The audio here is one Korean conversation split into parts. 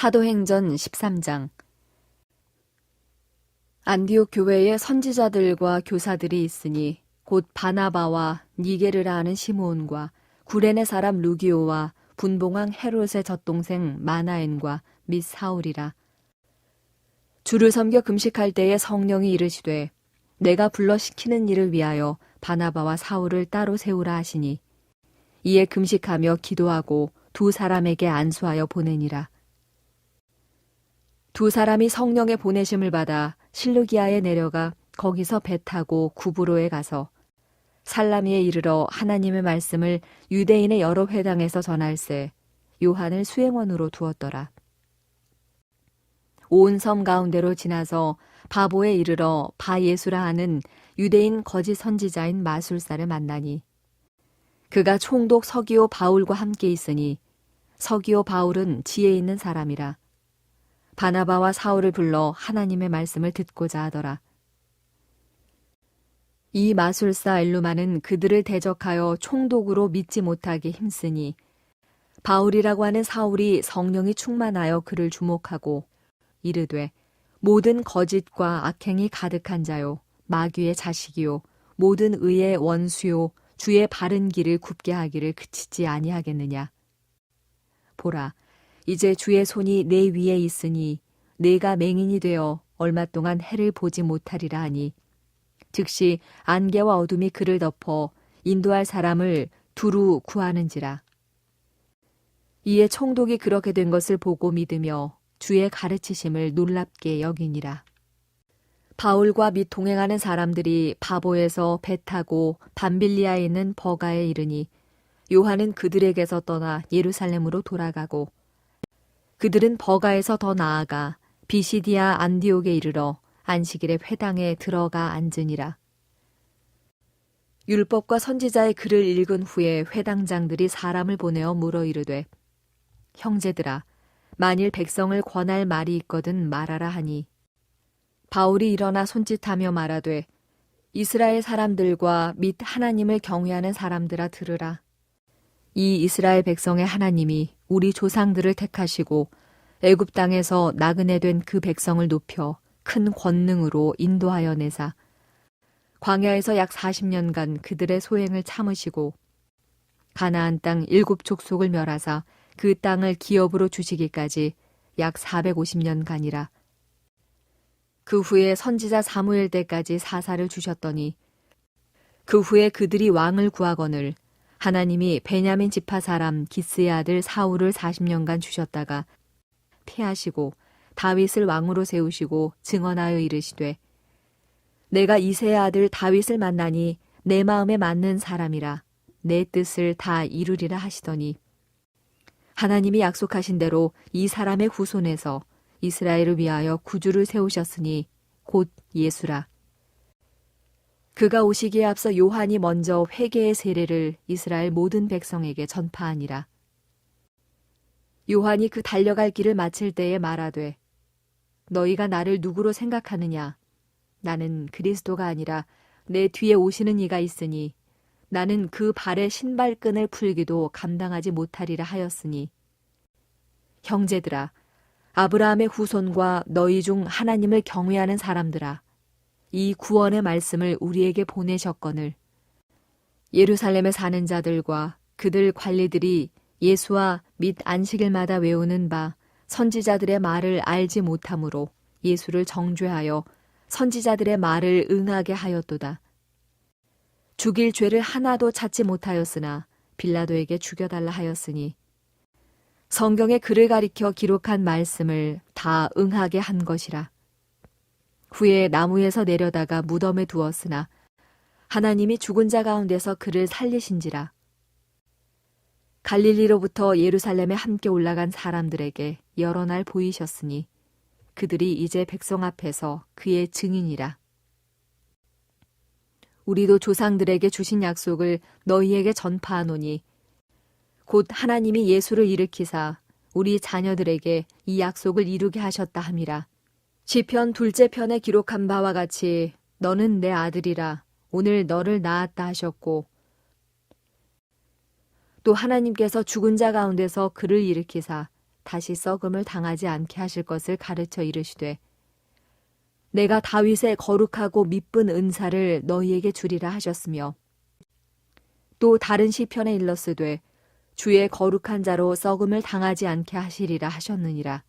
사도행전 13장. 안디옥 교회에 선지자들과 교사들이 있으니 곧 바나바와 니게르라 하는 시므온과 구레네 사람 루기오와 분봉왕 헤롯의 젖동생 마나엔과 및 사울이라. 주를 섬겨 금식할 때에 성령이 이르시되 내가 불러 시키는 일을 위하여 바나바와 사울을 따로 세우라 하시니 이에 금식하며 기도하고 두 사람에게 안수하여 보내니라. 두 사람이 성령의 보내심을 받아 실루기아에 내려가 거기서 배 타고 구브로에 가서 살라미에 이르러 하나님의 말씀을 유대인의 여러 회당에서 전할세 요한을 수행원으로 두었더라. 온 섬 가운데로 지나서 바보에 이르러 바예수라 하는 유대인 거짓 선지자인 마술사를 만나니 그가 총독 서기오 바울과 함께 있으니 서기오 바울은 지혜 있는 사람이라. 바나바와 사울을 불러 하나님의 말씀을 듣고자 하더라. 이 마술사 엘루마는 그들을 대적하여 총독으로 믿지 못하게 힘쓰니 바울이라고 하는 사울이 성령이 충만하여 그를 주목하고 이르되 모든 거짓과 악행이 가득한 자요 마귀의 자식이요 모든 의의 원수요 주의 바른 길을 굽게 하기를 그치지 아니하겠느냐. 보라, 이제 주의 손이 내 위에 있으니 내가 맹인이 되어 얼마 동안 해를 보지 못하리라 하니 즉시 안개와 어둠이 그를 덮어 인도할 사람을 두루 구하는지라. 이에 총독이 그렇게 된 것을 보고 믿으며 주의 가르치심을 놀랍게 여기니라. 바울과 및 동행하는 사람들이 바보에서 배 타고 밤빌리아에 있는 버가에 이르니 요한은 그들에게서 떠나 예루살렘으로 돌아가고 그들은 버가에서 더 나아가 비시디아 안디옥에 이르러 안식일에 회당에 들어가 앉으니라. 율법과 선지자의 글을 읽은 후에 회당장들이 사람을 보내어 물어 이르되 형제들아 만일 백성을 권할 말이 있거든 말하라 하니 바울이 일어나 손짓하며 말하되 이스라엘 사람들과 및 하나님을 경외하는 사람들아 들으라. 이 이스라엘 백성의 하나님이 우리 조상들을 택하시고 애굽 땅에서 나그네 된 그 백성을 높여 큰 권능으로 인도하여 내사 광야에서 약 40년간 그들의 소행을 참으시고 가나안 땅 7족속을 멸하사 그 땅을 기업으로 주시기까지 약 450년간이라. 그 후에 선지자 사무엘 때까지 사사를 주셨더니 그 후에 그들이 왕을 구하거늘 하나님이 베냐민 지파 사람 기스의 아들 사울을 40년간 주셨다가 패하시고 다윗을 왕으로 세우시고 증언하여 이르시되 내가 이새의 아들 다윗을 만나니 내 마음에 맞는 사람이라 내 뜻을 다 이루리라 하시더니 하나님이 약속하신 대로 이 사람의 후손에서 이스라엘을 위하여 구주를 세우셨으니 곧 예수라. 그가 오시기에 앞서 요한이 먼저 회개의 세례를 이스라엘 모든 백성에게 전파하니라. 요한이 그 달려갈 길을 마칠 때에 말하되 너희가 나를 누구로 생각하느냐? 나는 그리스도가 아니라 내 뒤에 오시는 이가 있으니 나는 그 발의 신발끈을 풀기도 감당하지 못하리라 하였으니 형제들아 아브라함의 후손과 너희 중 하나님을 경외하는 사람들아 이 구원의 말씀을 우리에게 보내셨거늘 예루살렘에 사는 자들과 그들 관리들이 예수와 및 안식일마다 외우는 바 선지자들의 말을 알지 못하므로 예수를 정죄하여 선지자들의 말을 응하게 하였도다. 죽일 죄를 하나도 찾지 못하였으나 빌라도에게 죽여달라 하였으니 성경에 그를 가리켜 기록한 말씀을 다 응하게 한 것이라. 후에 나무에서 내려다가 무덤에 두었으나 하나님이 죽은 자 가운데서 그를 살리신지라. 갈릴리로부터 예루살렘에 함께 올라간 사람들에게 여러 날 보이셨으니 그들이 이제 백성 앞에서 그의 증인이라. 우리도 조상들에게 주신 약속을 너희에게 전파하노니 곧 하나님이 예수를 일으키사 우리 자녀들에게 이 약속을 이루게 하셨다 함이라. 시편 2째 편에 기록한 바와 같이 너는 내 아들이라 오늘 너를 낳았다 하셨고 또 하나님께서 죽은 자 가운데서 그를 일으키사 다시 썩음을 당하지 않게 하실 것을 가르쳐 이르시되 내가 다윗의 거룩하고 미쁜 은사를 너희에게 주리라 하셨으며 또 다른 시편에 일렀으되 주의 거룩한 자로 썩음을 당하지 않게 하시리라 하셨느니라.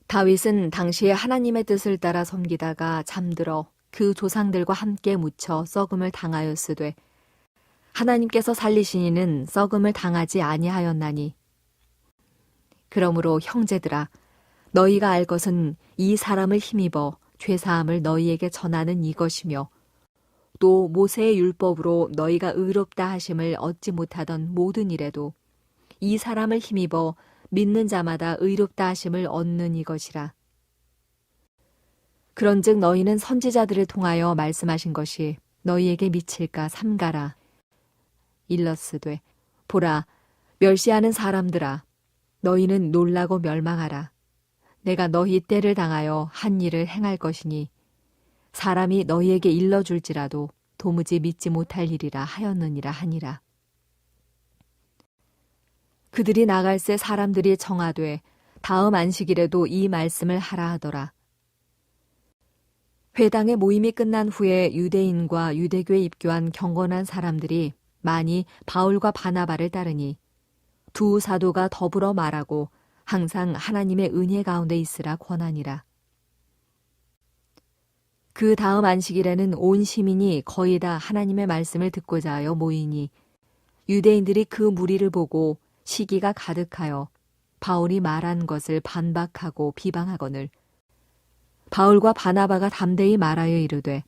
다윗은 당시에 하나님의 뜻을 따라 섬기다가 잠들어 그 조상들과 함께 묻혀 썩음을 당하였으되 하나님께서 살리신 이는 썩음을 당하지 아니하였나니 그러므로 형제들아 너희가 알 것은 이 사람을 힘입어 죄사함을 너희에게 전하는 이것이며 또 모세의 율법으로 너희가 의롭다 하심을 얻지 못하던 모든 일에도 이 사람을 힘입어 믿는 자마다 의롭다 하심을 얻는 이것이라. 그런즉 너희는 선지자들을 통하여 말씀하신 것이 너희에게 미칠까 삼가라. 일렀으되 보라 멸시하는 사람들아 너희는 놀라고 멸망하라. 내가 너희 때를 당하여 한 일을 행할 것이니 사람이 너희에게 일러줄지라도 도무지 믿지 못할 일이라 하였느니라 하니라. 그들이 나갈새 사람들이 청하되 다음 안식일에도 이 말씀을 하라 하더라. 회당의 모임이 끝난 후에 유대인과 유대교에 입교한 경건한 사람들이 많이 바울과 바나바를 따르니 두 사도가 더불어 말하고 항상 하나님의 은혜 가운데 있으라 권하니라. 그 다음 안식일에는 온 시민이 거의 다 하나님의 말씀을 듣고자 하여 모이니 유대인들이 그 무리를 보고 시기가 가득하여 바울이 말한 것을 반박하고 비방하거늘 바울과 바나바가 담대히 말하여 이르되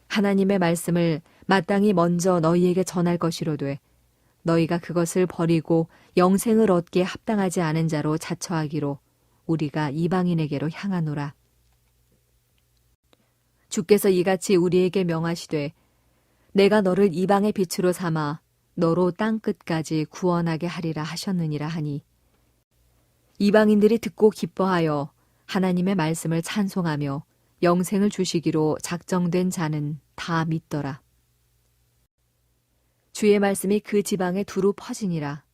하나님의 말씀을 마땅히 먼저 너희에게 전할 것이로되 너희가 그것을 버리고 영생을 얻기에 합당하지 않은 자로 자처하기로 우리가 이방인에게로 향하노라. 주께서 이같이 우리에게 명하시되 내가 너를 이방의 빛으로 삼아 너로 땅끝까지 구원하게 하리라 하셨느니라 하니 이방인들이 듣고 기뻐하여 하나님의 말씀을 찬송하며 영생을 주시기로 작정된 자는 다 믿더라. 주의 말씀이 그 지방에 두루 퍼지니라.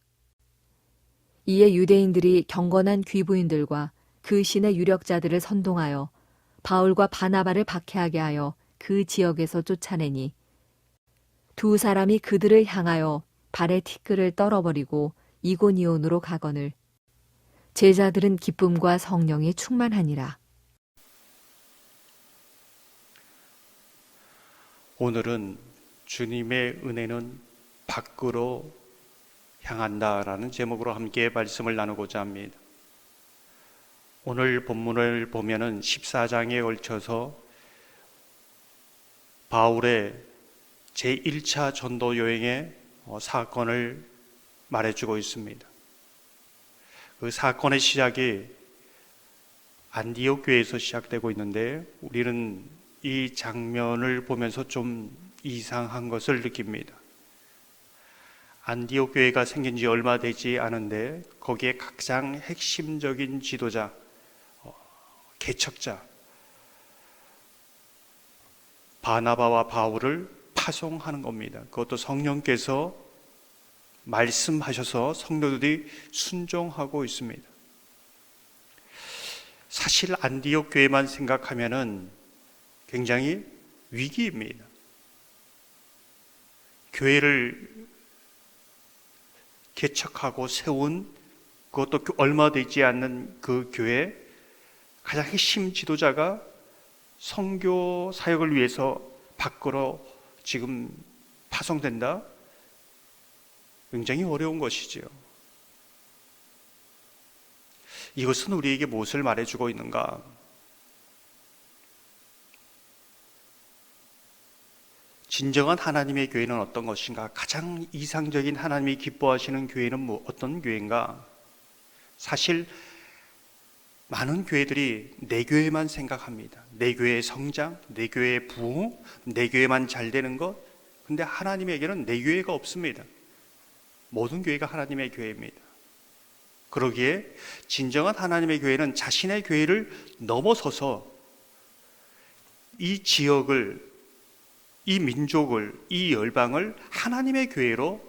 이에 유대인들이 경건한 귀부인들과 그 신의 유력자들을 선동하여 바울과 바나바를 박해하게 하여 그 지역에서 쫓아내니 두 사람이 그들을 향하여 발에 티끌을 떨어버리고 이고니온으로 가거늘 제자들은 기쁨과 성령이 충만하니라. 오늘은 주님의 은혜는 밖으로 향한다라는 제목으로 함께 말씀을 나누고자 합니다. 오늘 본문을 보면은 14장에 걸쳐서 바울의 제1차 전도 여행의 사건을 말해주고 있습니다. 그 사건의 시작이 안디옥 교회에서 시작되고 있는데 우리는 이 장면을 보면서 좀 이상한 것을 느낍니다. 안디옥 교회가 생긴 지 얼마 되지 않은데 거기에 가장 핵심적인 지도자, 개척자 바나바와 바울을 파송하는 겁니다. 그것도 성령께서 말씀하셔서 성도들이 순종하고 있습니다. 사실 안디옥 교회만 생각하면은 굉장히 위기입니다. 교회를 개척하고 세운 그것도 얼마 되지 않는 그 교회 가장 핵심 지도자가 선교 사역을 위해서 밖으로 지금 파송된다? 굉장히 어려운 것이지요. 이것은 우리에게 무엇을 말해주고 있는가? 진정한 하나님의 교회는 어떤 것인가? 가장 이상적인 하나님이 기뻐하시는 교회는 어떤 교회인가? 사실 많은 교회들이 내 교회만 생각합니다. 내 교회의 성장, 내 교회의 부흥, 내 교회만 잘 되는 것. 근데 하나님에게는 내 교회가 없습니다. 모든 교회가 하나님의 교회입니다. 그러기에 진정한 하나님의 교회는 자신의 교회를 넘어서서 이 지역을, 이 민족을, 이 열방을 하나님의 교회로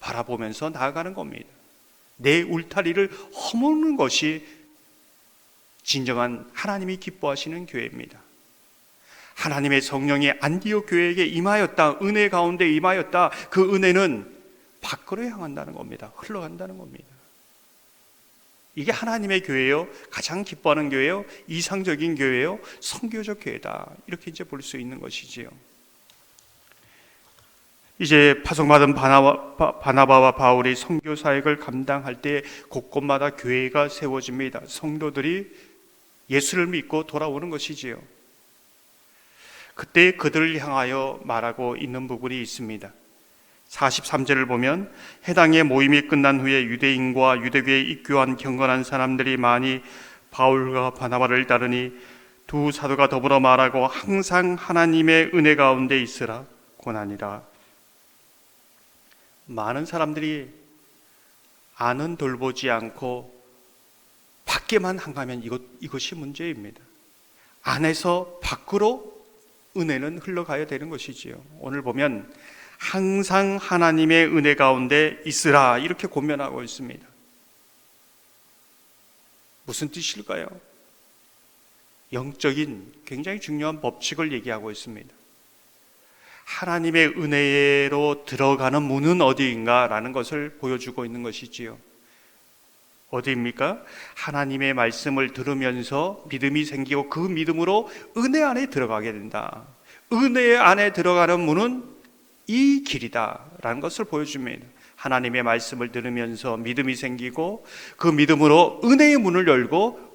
바라보면서 나아가는 겁니다. 내 울타리를 허무는 것이 진정한 하나님이 기뻐하시는 교회입니다. 하나님의 성령이 안디옥 교회에게 임하였다. 은혜 가운데 임하였다. 그 은혜는 밖으로 향한다는 겁니다. 흘러간다는 겁니다. 이게 하나님의 교회요, 가장 기뻐하는 교회요, 이상적인 교회요, 선교적 교회다. 이렇게 이제 볼 수 있는 것이지요. 이제 파송받은 바나바와 바울이 선교 사역을 감당할 때 곳곳마다 교회가 세워집니다. 성도들이 예수를 믿고 돌아오는 것이지요. 그때 그들을 향하여 말하고 있는 부분이 있습니다. 43절을 보면 해당의 모임이 끝난 후에 유대인과 유대교에 입교한 경건한 사람들이 많이 바울과 바나바를 따르니 두 사도가 더불어 말하고 항상 하나님의 은혜 가운데 있으라 고난이라. 많은 사람들이 안은 돌보지 않고 밖에만 향하면 이것이 문제입니다. 안에서 밖으로 은혜는 흘러가야 되는 것이지요. 오늘 보면 항상 하나님의 은혜 가운데 있으라 이렇게 권면하고 있습니다. 무슨 뜻일까요? 영적인 굉장히 중요한 법칙을 얘기하고 있습니다. 하나님의 은혜로 들어가는 문은 어디인가 라는 것을 보여주고 있는 것이지요. 어디입니까? 하나님의 말씀을 들으면서 믿음이 생기고 그 믿음으로 은혜 안에 들어가게 된다. 은혜 안에 들어가는 문은 이 길이다 라는 것을 보여줍니다. 하나님의 말씀을 들으면서 믿음이 생기고 그 믿음으로 은혜의 문을 열고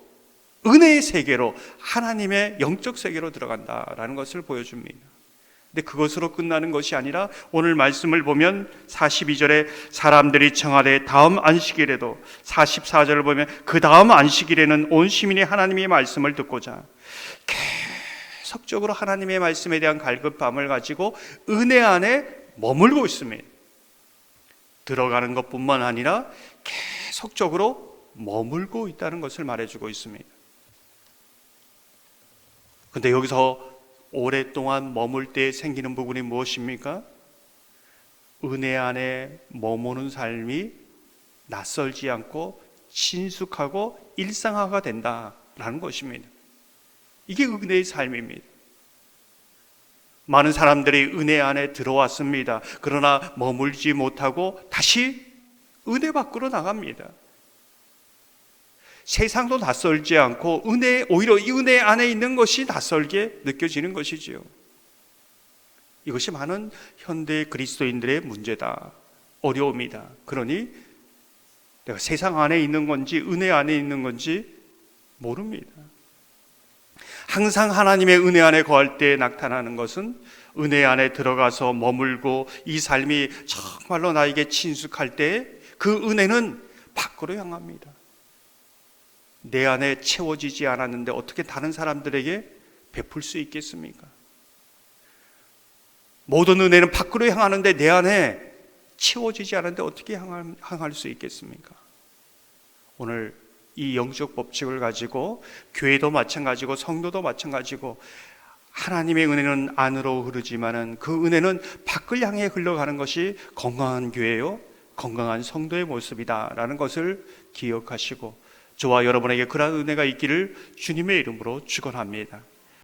은혜의 세계로, 하나님의 영적 세계로 들어간다라는 것을 보여줍니다. 근데 그것으로 끝나는 것이 아니라 오늘 말씀을 보면 42절에 사람들이 청하되 다음 안식일에도, 44절을 보면 그 다음 안식일에는 온 시민이 하나님의 말씀을 듣고자 계속적으로 하나님의 말씀에 대한 갈급함을 가지고 은혜 안에 머물고 있습니다. 들어가는 것뿐만 아니라 계속적으로 머물고 있다는 것을 말해주고 있습니다. 근데 여기서 오랫동안 머물 때 생기는 부분이 무엇입니까? 은혜 안에 머무는 삶이 낯설지 않고 친숙하고 일상화가 된다라는 것입니다. 이게 은혜의 삶입니다. 많은 사람들이 은혜 안에 들어왔습니다. 그러나 머물지 못하고 다시 은혜 밖으로 나갑니다. 세상도 낯설지 않고 오히려 이 은혜 안에 있는 것이 낯설게 느껴지는 것이지요. 이것이 많은 현대 그리스도인들의 문제다, 어려움이다. 그러니 내가 세상 안에 있는 건지 은혜 안에 있는 건지 모릅니다. 항상 하나님의 은혜 안에 거할 때 나타나는 것은 은혜 안에 들어가서 머물고 이 삶이 정말로 나에게 친숙할 때 그 은혜는 밖으로 향합니다. 내 안에 채워지지 않았는데 어떻게 다른 사람들에게 베풀 수 있겠습니까? 모든 은혜는 밖으로 향하는데 내 안에 채워지지 않았는데 어떻게 향할 수 있겠습니까? 오늘 이 영적 법칙을 가지고 교회도 마찬가지고 성도도 마찬가지고 하나님의 은혜는 안으로 흐르지만은 그 은혜는 밖을 향해 흘러가는 것이 건강한 교회요, 건강한 성도의 모습이다라는 것을 기억하시고 저와 여러분에게 그러한 은혜가 있기를 주님의 이름으로 축원합니다.